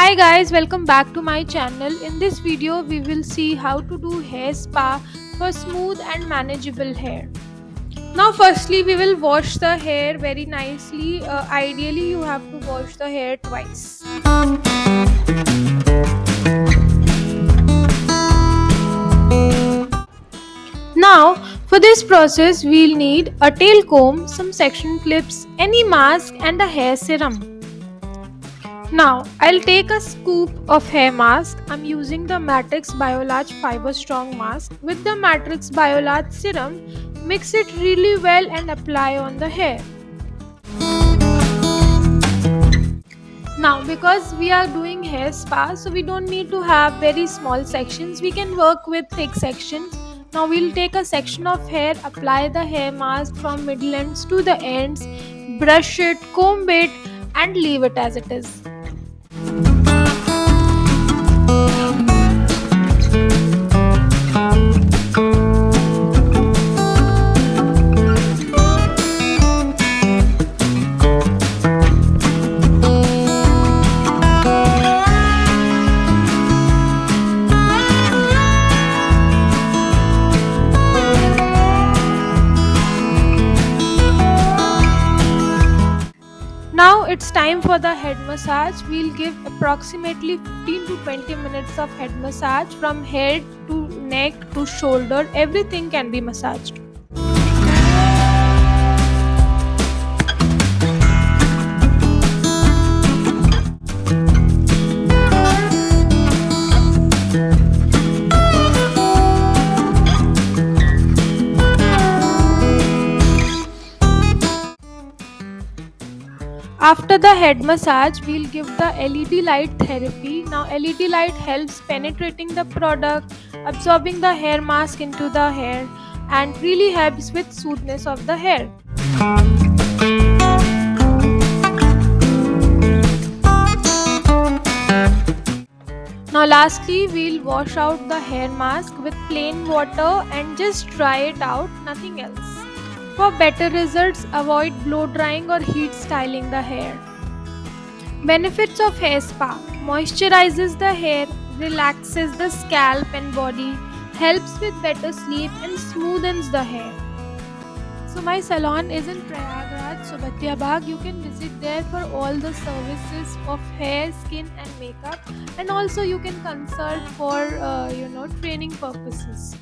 Hi guys, welcome back to my channel. In this video, we will see how to do hair spa for smooth and manageable hair. Now, firstly, we will wash the hair very nicely. Ideally, you have to wash the hair twice. Now, for this process, we'll need a tail comb, some section clips, any mask, and a hair serum. Now, I'll take a scoop of hair mask. I'm using the Matrix Biolarge Fiber Strong Mask. With the Matrix Biolarge Serum, mix it really well and apply on the hair. Now, because we are doing hair spa, so we don't need to have very small sections. We can work with thick sections. Now, we'll take a section of hair, apply the hair mask from middle ends to the ends, brush it, comb it, and leave it as it is. Now it's time for the head massage. We'll give approximately 15 to 20 minutes of head massage from head to neck to shoulder. Everything can be massaged. After the head massage, we'll give the LED light therapy. Now LED light helps penetrating the product, absorbing the hair mask into the hair, and really helps with smoothness of the hair. Now lastly, we'll wash out the hair mask with plain water and just dry it out, nothing else. For better results, avoid blow drying or heat styling the hair. Benefits of hair spa: moisturizes the hair, relaxes the scalp and body, helps with better sleep, and smoothens the hair. So my salon is in Prayagraj, Sobatia Bagh. You can visit there for all the services of hair, skin, and makeup, and also you can consult for training purposes.